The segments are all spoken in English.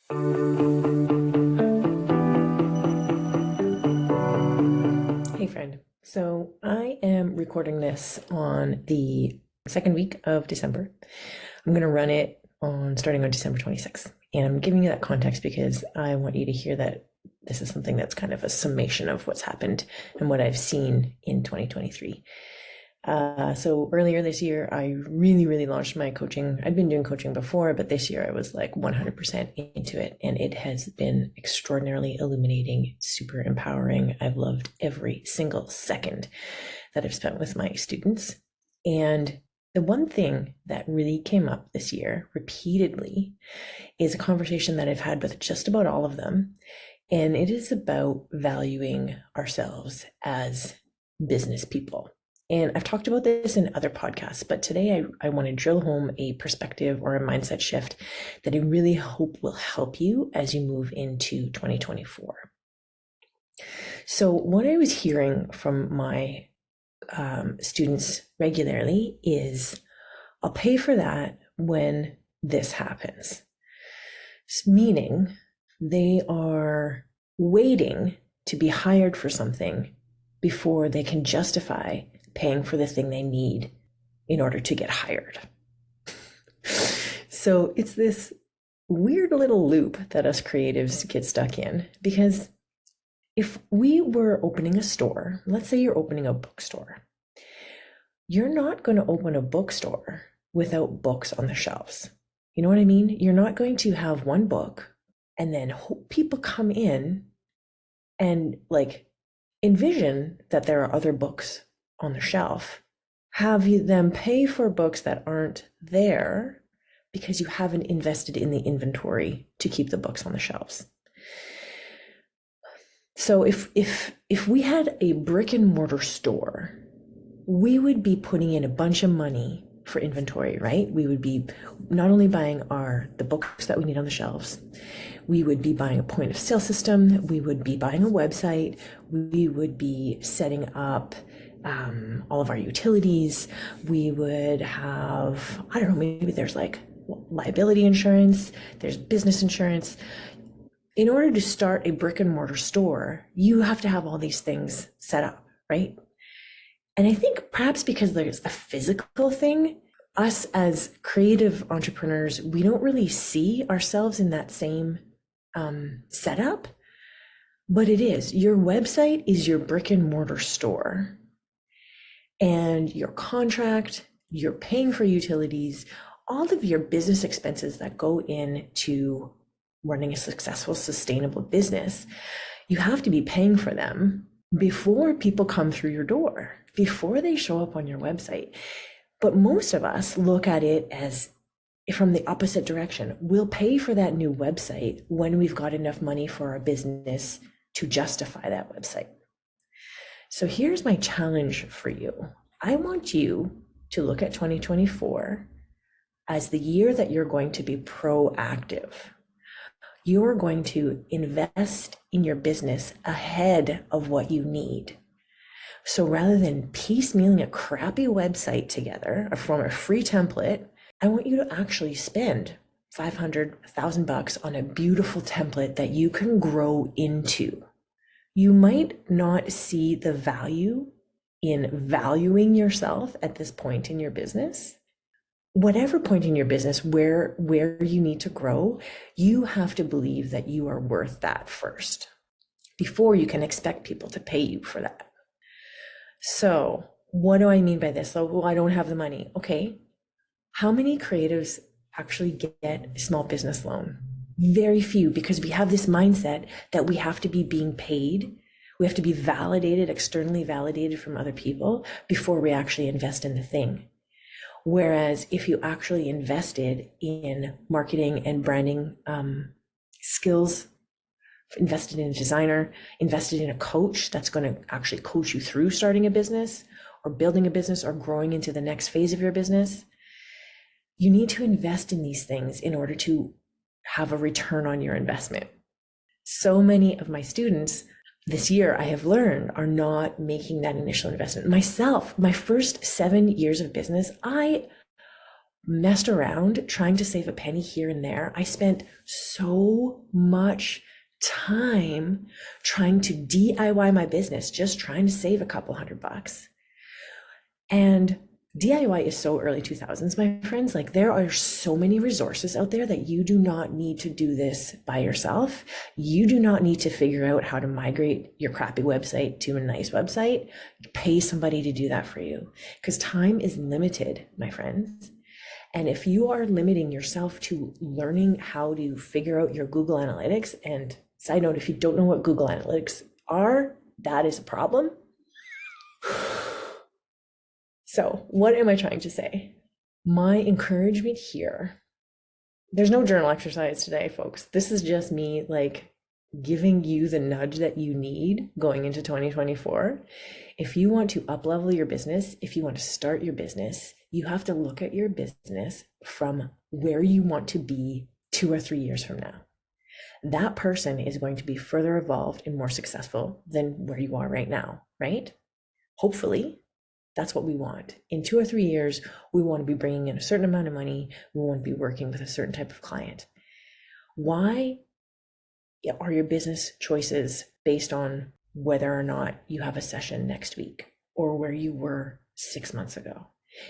Hey friend, so I am recording this on the second week of December. I'm going to run it on starting on December 26th. And I'm giving you that context because I want you to hear that this is something that's kind of a summation of what's happened and what I've seen in 2023. So earlier this year, I really launched my coaching. I'd been doing coaching before, but this year I was like 100% into it. And it has been extraordinarily illuminating, super empowering. I've loved every single second that I've spent with my students. And the one thing that really came up this year repeatedly is a conversation that I've had with just about all of them. And it is about valuing ourselves as business people. And I've talked about this in other podcasts, but today I want to drill home a perspective or a mindset shift that I really hope will help you as you move into 2024. So what I was hearing from my students regularly is, I'll pay for that when this happens. Meaning they are waiting to be hired for something before they can justify paying for the thing they need in order to get hired. So it's this weird little loop that us creatives get stuck in, because if we were opening a store, let's say you're opening a bookstore, you're not going to open a bookstore without books on the shelves. You know what I mean? You're not going to have one book and then hope people come in and like envision that there are other books on the shelf, have you them pay for books that aren't there because you haven't invested in the inventory to keep the books on the shelves. So if we had a brick and mortar store, we would be putting in a bunch of money for inventory, right? We would be not only buying the books that we need on the shelves, we would be buying a point of sale system, we would be buying a website, we would be setting up all of our utilities, we would have, I don't know, maybe there's like liability insurance, there's business insurance. In order to start a brick and mortar store, you have to have all these things set up, right? And I think perhaps because there's a physical thing, us as creative entrepreneurs, we don't really see ourselves in that same setup, but it is. Your website is your brick and mortar store. And your contract, you're paying for utilities, all of your business expenses that go into running a successful, sustainable business, you have to be paying for them before people come through your door, before they show up on your website. But most of us look at it as from the opposite direction. We'll pay for that new website when we've got enough money for our business to justify that website. So here's my challenge for you. I want you to look at 2024 as the year that you're going to be proactive. You're going to invest in your business ahead of what you need. So rather than piecemealing a crappy website together from a free template, I want you to actually spend $500, $1,000 on a beautiful template that you can grow into. You might not see the value in valuing yourself at this point in your business. Whatever point in your business where you need to grow, you have to believe that you are worth that first before you can expect people to pay you for that. So what do I mean by this? So, well, I don't have the money. Okay. How many creatives actually get a small business loan? Very few, because we have this mindset that we have to be being paid. We have to be validated, externally validated from other people before we actually invest in the thing. Whereas if you actually invested in marketing and branding skills, invested in a designer, invested in a coach that's going to actually coach you through starting a business or building a business or growing into the next phase of your business, you need to invest in these things in order to have a return on your investment. So many of my students this year, I have learned, are not making that initial investment. Myself, my first 7 years of business, I messed around trying to save a penny here and there. I spent so much time trying to DIY my business, just trying to save a couple $100. And DIY is so early 2000s, my friends. Like, there are so many resources out there that you do not need to do this by yourself. You do not need to figure out how to migrate your crappy website to a nice website. Pay somebody to do that for you, because time is limited, my friends. And if you are limiting yourself to learning how to figure out your Google Analytics, and side note, if you don't know what Google Analytics are, that is a problem. So what am I trying to say? My encouragement here, there's no journal exercise today, folks. This is just me like giving you the nudge that you need going into 2024. If you want to up-level your business, if you want to start your business, you have to look at your business from where you want to be 2 or 3 years from now. That person is going to be further evolved and more successful than where you are right now, right? Hopefully. That's what we want. In 2 or 3 years, we want to be bringing in a certain amount of money. We want to be working with a certain type of client. Why are your business choices based on whether or not you have a session next week or where you were 6 months ago?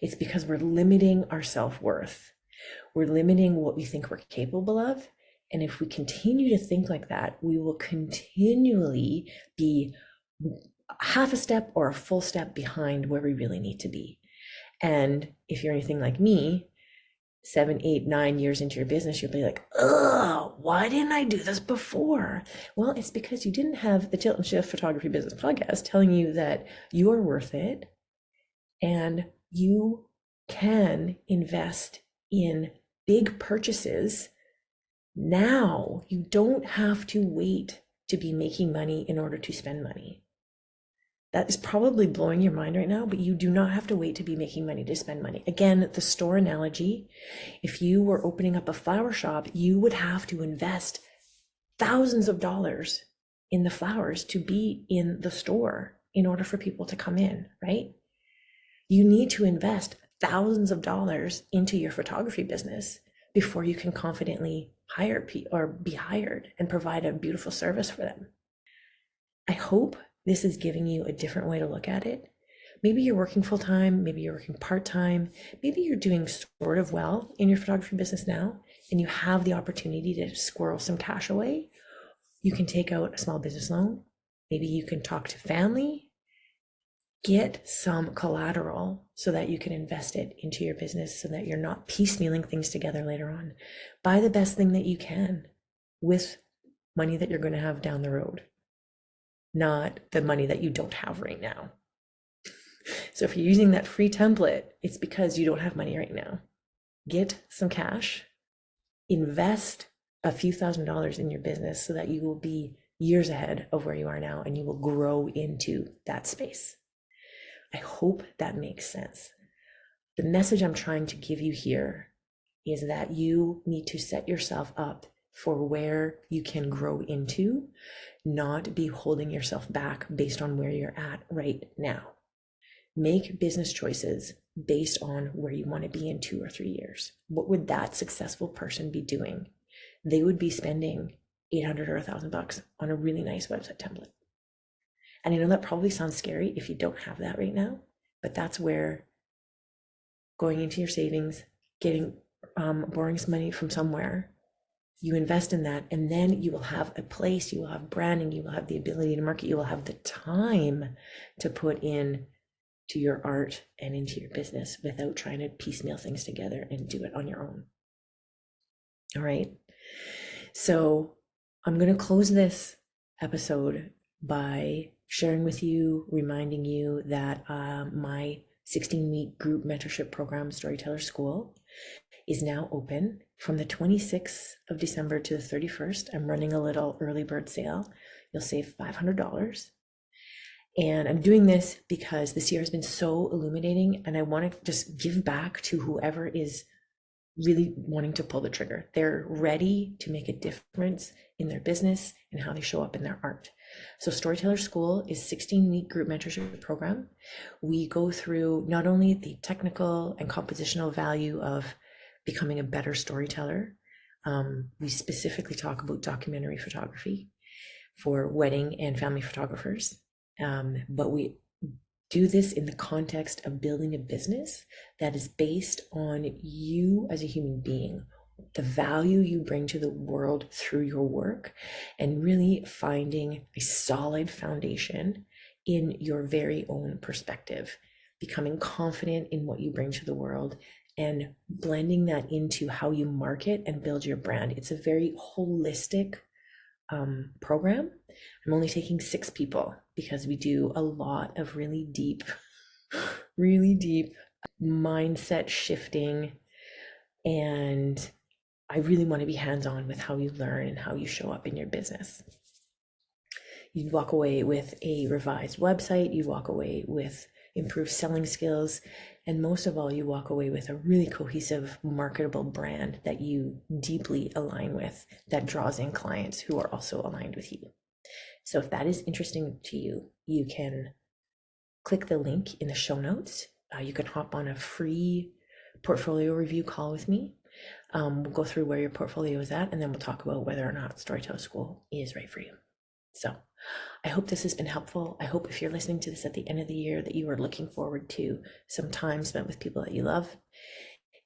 It's because we're limiting our self-worth. We're limiting what we think we're capable of. And if we continue to think like that, we will continually be half a step or a full step behind where we really need to be. And if you're anything like me, 7, 8, 9 years into your business, you'll be like, ugh, why didn't I do this before? Well, it's because you didn't have the Tilt and Shift Photography Business Podcast telling you that you are worth it and you can invest in big purchases now. You don't have to wait to be making money in order to spend money. That is probably blowing your mind right now, but you do not have to wait to be making money to spend money. Again, the store analogy, if you were opening up a flower shop, you would have to invest thousands of dollars in the flowers to be in the store in order for people to come in, right? You need to invest thousands of dollars into your photography business before you can confidently hire people or be hired and provide a beautiful service for them. I hope this is giving you a different way to look at it. Maybe you're working full-time, maybe you're working part-time, maybe you're doing sort of well in your photography business now, and you have the opportunity to squirrel some cash away. You can take out a small business loan. Maybe you can talk to family, get some collateral so that you can invest it into your business so that you're not piecemealing things together later on. Buy the best thing that you can with money that you're going to have down the road, not the money that you don't have right now. So if you're using that free template, it's because you don't have money right now. Get some cash, invest a few $1,000s in your business so that you will be years ahead of where you are now and you will grow into that space. I hope that makes sense. The message I'm trying to give you here is that you need to set yourself up for where you can grow into, not be holding yourself back based on where you're at right now. Make business choices based on where you want to be in 2 or 3 years. What would that successful person be doing? They would be spending $800 or $1,000 on a really nice website template. And I know that probably sounds scary if you don't have that right now, but that's where going into your savings, borrowing some money from somewhere, you invest in that, and then you will have a place, you will have branding, you will have the ability to market, you will have the time to put in to your art and into your business without trying to piecemeal things together and do it on your own. All right. So I'm going to close this episode by sharing with you, reminding you that my 16-week group mentorship program, Storyteller School, is now open from the 26th of December to the 31st. I'm running a little early bird sale. You'll save $500. And I'm doing this because this year has been so illuminating, and I want to just give back to whoever is really wanting to pull the trigger. They're ready to make a difference in their business and how they show up in their art. So Storyteller School is 16-week group mentorship program. We go through not only the technical and compositional value of becoming a better storyteller, We specifically talk about documentary photography for wedding and family photographers. But we do this in the context of building a business that is based on you as a human being, the value you bring to the world through your work, and really finding a solid foundation in your very own perspective, becoming confident in what you bring to the world and blending that into how you market and build your brand. It's a very holistic program. I'm only taking 6 people because we do a lot of really deep mindset shifting. And I really want to be hands-on with how you learn and how you show up in your business. You'd walk away with a revised website, you walk away with improved selling skills, and most of all, you walk away with a really cohesive, marketable brand that you deeply align with, that draws in clients who are also aligned with you. So if that is interesting to you, you can click the link in the show notes. You can hop on a free portfolio review call with me. We'll go through where your portfolio is at, and then we'll talk about whether or not Storyteller School is right for you. So I hope this has been helpful. I hope if you're listening to this at the end of the year that you are looking forward to some time spent with people that you love.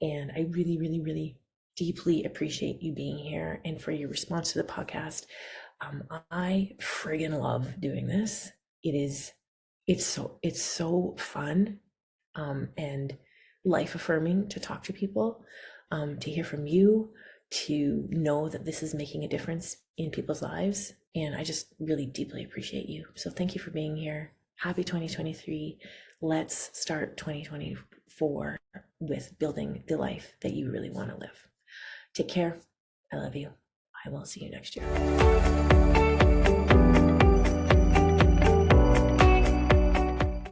And I really, really, really deeply appreciate you being here and for your response to the podcast. I friggin' love doing this. It's so fun and life affirming to talk to people, to hear from you, to know that this is making a difference in people's lives. And I just really deeply appreciate you. So thank you for being here. Happy 2023. Let's start 2024 with building the life that you really want to live. Take care. I love you. I will see you next year.